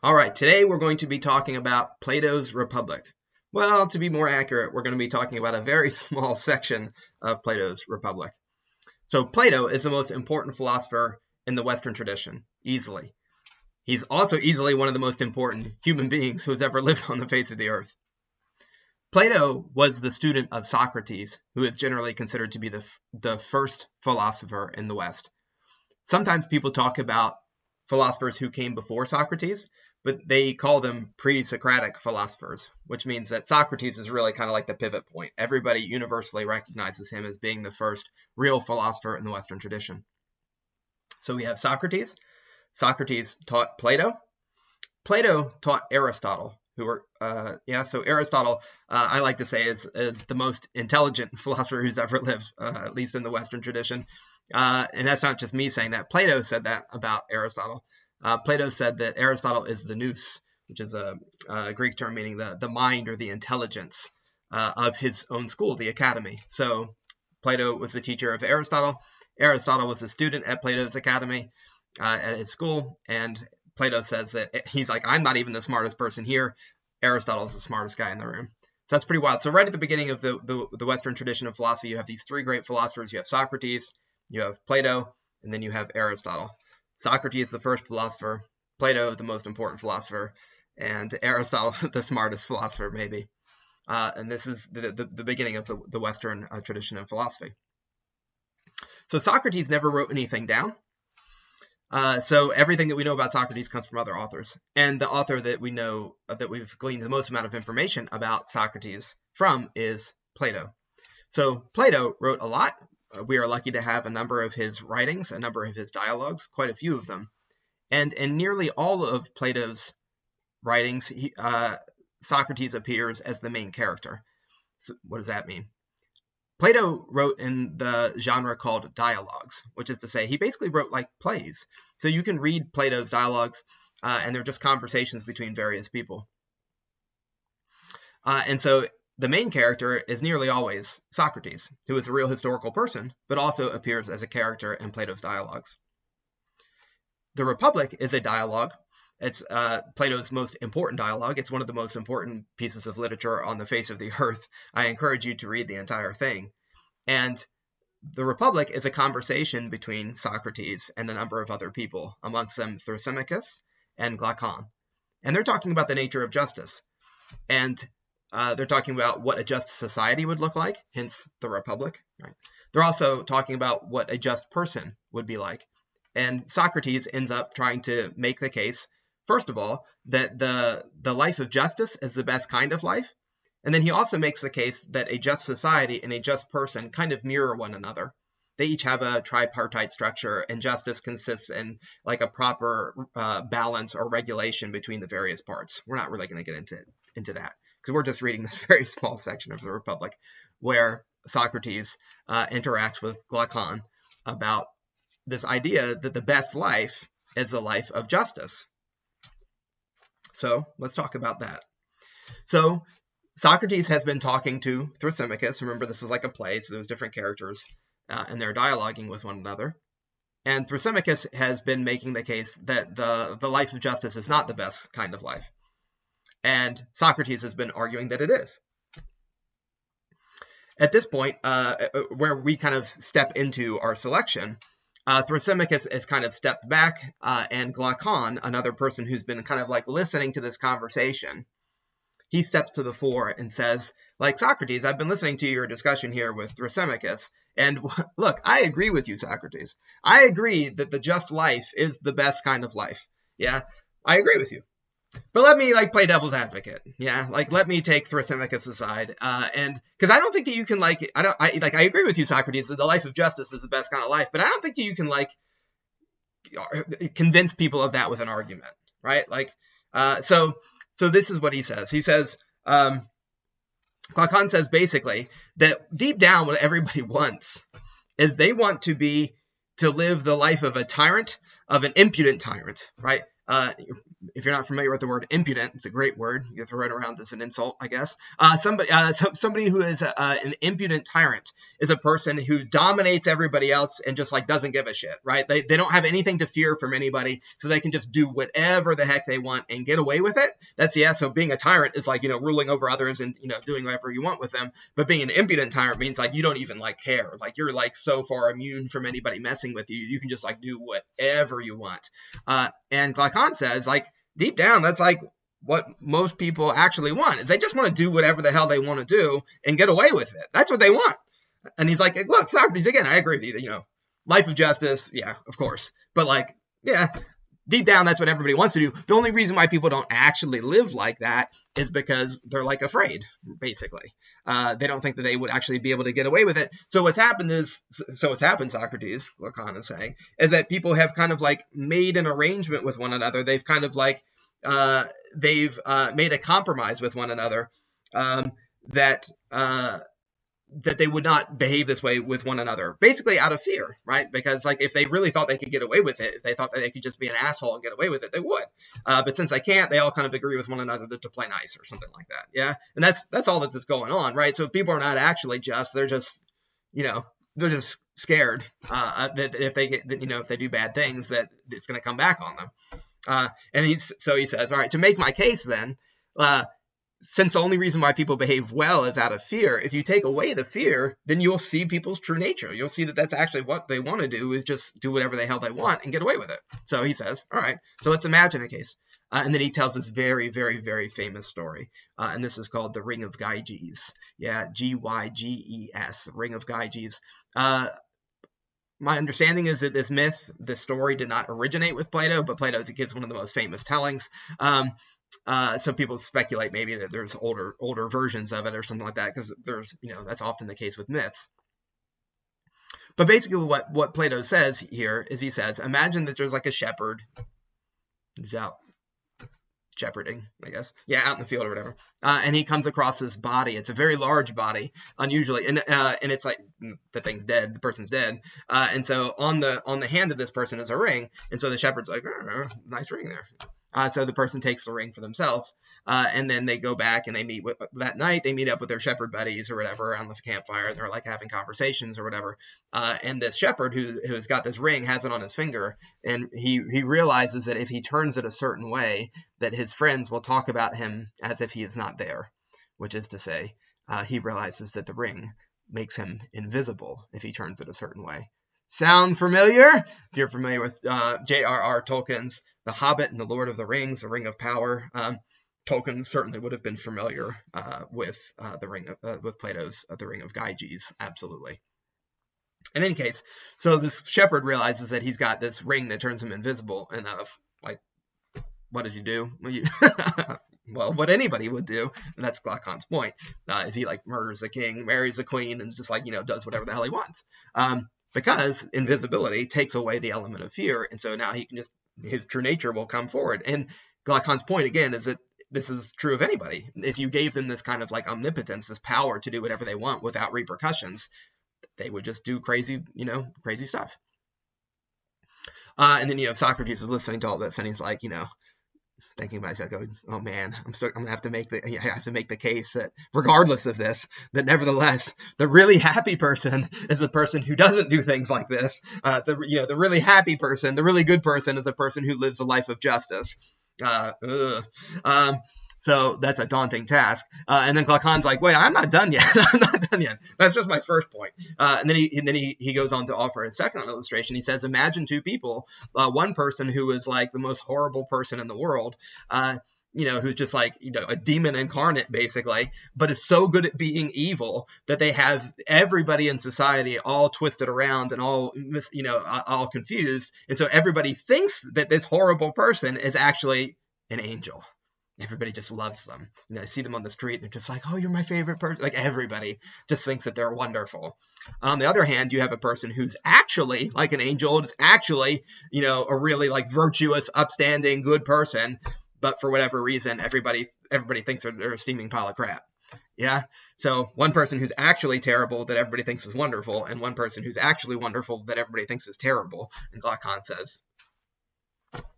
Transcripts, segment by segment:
All right, today we're going to be talking about Plato's Republic. Well, to be more accurate, we're going to be talking about a very small section of Plato's Republic. So Plato is the most important philosopher in the Western tradition, easily. He's also easily one of the most important human beings who has ever lived on the face of the earth. Plato was the student of Socrates, who is generally considered to be the first philosopher in the West. Sometimes people talk about philosophers who came before Socrates, but they call them pre-Socratic philosophers, which means that Socrates is really kind of like the pivot point. Everybody universally recognizes him as being the first real philosopher in the Western tradition. So we have Socrates. Socrates taught Plato. Plato taught Aristotle, so Aristotle, I like to say, is the most intelligent philosopher who's ever lived, at least in the Western tradition. And that's not just me saying that. Plato said that about Aristotle. Plato said that Aristotle is the nous, which is a Greek term meaning the mind or the intelligence of his own school, the academy. So Plato was the teacher of Aristotle. Aristotle was a student at Plato's academy, at his school, and Plato says that he's like, I'm not even the smartest person here. Aristotle's the smartest guy in the room. So that's pretty wild. So right at the beginning of the Western tradition of philosophy, you have these three great philosophers. You have Socrates, you have Plato, and then you have Aristotle. Socrates, the first philosopher, Plato, the most important philosopher, and Aristotle, the smartest philosopher, maybe. And this is the beginning of the Western tradition of philosophy. So Socrates never wrote anything down. So everything that we know about Socrates comes from other authors. And the author that we know, that we've gleaned the most amount of information about Socrates from is Plato. So Plato wrote a lot. We are lucky to have a number of his writings, a number of his dialogues, quite a few of them. And in nearly all of Plato's writings, Socrates appears as the main character. So what does that mean? Plato wrote in the genre called dialogues, which is to say he basically wrote like plays. So you can read Plato's dialogues, and they're just conversations between various people. And so the main character is nearly always Socrates, who is a real historical person, but also appears as a character in Plato's dialogues. The Republic is a dialogue. It's Plato's most important dialogue. It's one of the most important pieces of literature on the face of the earth. I encourage you to read the entire thing. And the Republic is a conversation between Socrates and a number of other people, amongst them Thrasymachus and Glaucon. And they're talking about the nature of justice. And they're talking about what a just society would look like, hence the Republic. Right? They're also talking about what a just person would be like. And Socrates ends up trying to make the case, first of all, that the life of justice is the best kind of life. And then he also makes the case that a just society and a just person kind of mirror one another. They each have a tripartite structure, and justice consists in like a proper balance or regulation between the various parts. We're not really going to get into that, because we're just reading this very small section of the Republic where Socrates interacts with Glaucon about this idea that the best life is a life of justice. So let's talk about that. So Socrates has been talking to Thrasymachus. Remember, this is like a play, so there's different characters, and they're dialoguing with one another. And Thrasymachus has been making the case that the life of justice is not the best kind of life. And Socrates has been arguing that it is. At this point, where we kind of step into our selection, Thrasymachus has kind of stepped back, and Glaucon, another person who's been kind of like listening to this conversation, he steps to the fore and says, like, Socrates, I've been listening to your discussion here with Thrasymachus, and look, I agree with you, Socrates. I agree that the just life is the best kind of life. Yeah, I agree with you. But let me like play devil's advocate. Yeah, like let me take Thrasymachus aside, and because I don't think that you can I agree with you, Socrates, that the life of justice is the best kind of life, but I don't think that you can like convince people of that with an argument, right? Like, so this is what he says. He says, Glaucon says basically that deep down what everybody wants is they want to live the life of a tyrant, of an impudent tyrant, right? if you're not familiar with the word impudent, it's a great word. You throw it around as an insult, I guess. Somebody who is an impudent tyrant is a person who dominates everybody else and just like doesn't give a shit, right? They don't have anything to fear from anybody, so they can just do whatever the heck they want and get away with it. So being a tyrant is like, ruling over others and, doing whatever you want with them. But being an impudent tyrant means like you don't even like care. Like you're like so far immune from anybody messing with you. You can just like do whatever you want. And Glaucon says, like, deep down, that's like what most people actually want, is they just want to do whatever the hell they want to do and get away with it. That's what they want. And he's like, look, Socrates, again, I agree with you, life of justice, yeah, of course. But like, yeah, deep down, that's what everybody wants to do. The only reason why people don't actually live like that is because they're like afraid, basically. They don't think that they would actually be able to get away with it. So what's happened, Socrates, Glaucon is saying, is that people have kind of like made an arrangement with one another. They've kind of like, made a compromise with one another, that they would not behave this way with one another, basically out of fear, right? Because like if they really thought they could get away with it, if they thought that they could just be an asshole and get away with it, they would. But since they can't, they all kind of agree with one another to play nice or something like that. Yeah, and that's all that's going on, right? So people are not actually just; they're just, they're just scared that if they get, if they do bad things, that it's going to come back on them. And he says, all right, to make my case then. Since the only reason why people behave well is out of fear, if you take away the fear, then you'll see people's true nature. You'll see that that's actually what they want to do, is just do whatever the hell they want and get away with it. So he says, all right, so let's imagine a case. And then he tells this very, very, very famous story. And this is called the Ring of Gyges. Yeah, Gyges, the Ring of Gyges. My understanding is that this story did not originate with Plato, but Plato gives one of the most famous tellings. So people speculate maybe that there's older versions of it or something like that, because there's, that's often the case with myths. But basically what Plato says here is, he says, imagine that there's like a shepherd. He's out shepherding, I guess. Yeah, out in the field or whatever. And he comes across this body. It's a very large body, unusually. And it's like the thing's dead. The person's dead. And so on the hand of this person is a ring. And so the shepherd's like, oh, nice ring there. So the person takes the ring for themselves, and then they go back and they meet that night. They meet up with their shepherd buddies or whatever around the campfire. And they're like having conversations or whatever. And this shepherd who's got this ring has it on his finger, and he realizes that if he turns it a certain way, that his friends will talk about him as if he is not there, which is to say, he realizes that the ring makes him invisible if he turns it a certain way. Sound familiar? If you're familiar with J.R.R. Tolkien's The Hobbit and the Lord of the Rings, The Ring of Power, Tolkien certainly would have been familiar with Plato's The Ring of Gyges, absolutely. In any case, so this shepherd realizes that he's got this ring that turns him invisible, and like, what does he do? Well, what anybody would do, and that's Glaucon's point, is he like murders the king, marries the queen, and just like, does whatever the hell he wants. Because invisibility takes away the element of fear, and so now he can his true nature will come forward. And Glaucon's point, again, is that this is true of anybody. If you gave them this kind of like omnipotence, this power to do whatever they want without repercussions, they would just do crazy stuff. And then, Socrates is listening to all this, and he's like, thinking about it, going, oh man, I'm gonna have to make the case that regardless of this, that nevertheless, the really happy person is a person who doesn't do things like this. The really happy person, the really good person, is a person who lives a life of justice. So that's a daunting task. And then Glaucon's like, wait, I'm not done yet. I'm not done yet. That's just my first point. And then he goes on to offer a second illustration. He says, imagine two people, one person who is like the most horrible person in the world, who's just like, a demon incarnate basically, but is so good at being evil that they have everybody in society all twisted around and all confused. And so everybody thinks that this horrible person is actually an angel. Everybody just loves them. I see them on the street. They're just like, oh, you're my favorite person. Like everybody just thinks that they're wonderful. On the other hand, you have a person who's actually like an angel. It's actually, a really like virtuous, upstanding, good person. But for whatever reason, everybody thinks they're a steaming pile of crap. Yeah. So one person who's actually terrible that everybody thinks is wonderful, and one person who's actually wonderful that everybody thinks is terrible. And Glaucon says,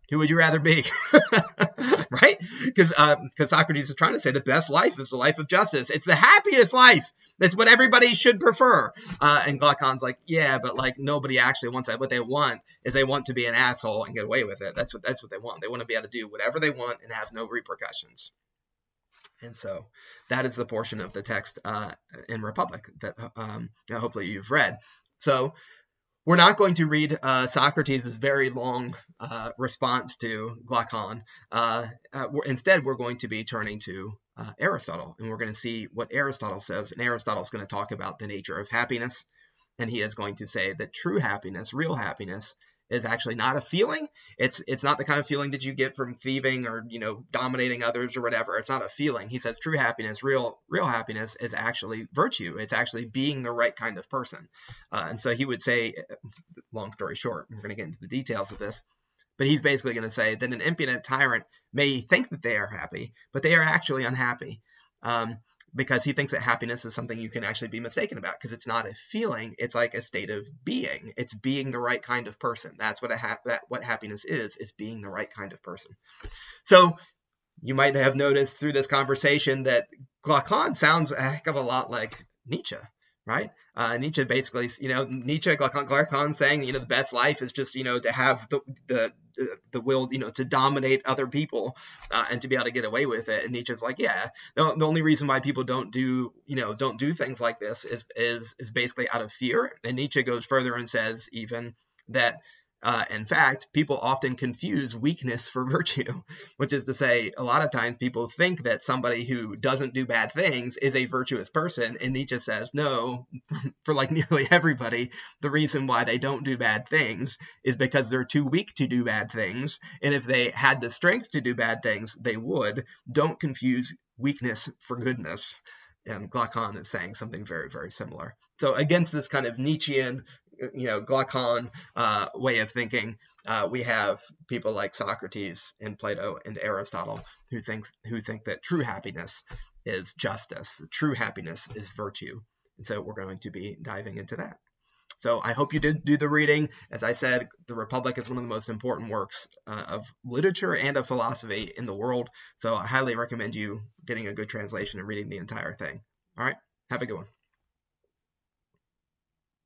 Who would you rather be? Right? Because Socrates is trying to say the best life is the life of justice. It's the happiest life. That's what everybody should prefer. And Glaucon's like, yeah, but like nobody actually wants that. What they want is they want to be an asshole and get away with it. That's what they want. They want to be able to do whatever they want and have no repercussions. And so that is the portion of the text in Republic that hopefully you've read. So we're not going to read Socrates' very long response to Glaucon. Instead, we're going to be turning to Aristotle, and we're going to see what Aristotle says. And Aristotle's going to talk about the nature of happiness, and he is going to say that true happiness, real happiness, is actually not a feeling. It's not the kind of feeling that you get from thieving or dominating others or whatever. It's not a feeling. He says true happiness, real happiness is actually virtue. It's actually being the right kind of person. And so he would say, long story short, we're going to get into the details of this, but he's basically going to say that an impudent tyrant may think that they are happy, but they are actually unhappy. Because he thinks that happiness is something you can actually be mistaken about, because it's not a feeling, it's like a state of being. It's being the right kind of person. That's what what happiness is being the right kind of person. So you might have noticed through this conversation that Glaucon sounds a heck of a lot like Nietzsche, right? Nietzsche basically, Glaucon saying, the best life is just, to have the will, to dominate other people and to be able to get away with it. And Nietzsche's like, yeah, the only reason why people don't do things like this is basically out of fear. And Nietzsche goes further and says even that, in fact, people often confuse weakness for virtue, which is to say, a lot of times people think that somebody who doesn't do bad things is a virtuous person. And Nietzsche says, no, for like nearly everybody, the reason why they don't do bad things is because they're too weak to do bad things. And if they had the strength to do bad things, they would. Don't confuse weakness for goodness. And Glaucon is saying something very, very similar. So against this kind of Nietzschean, Glaucon way of thinking, we have people like Socrates and Plato and Aristotle who think that true happiness is justice, true happiness is virtue. And so we're going to be diving into that. So I hope you did do the reading. As I said, the Republic is one of the most important works of literature and of philosophy in the world. So I highly recommend you getting a good translation and reading the entire thing. All right, have a good one.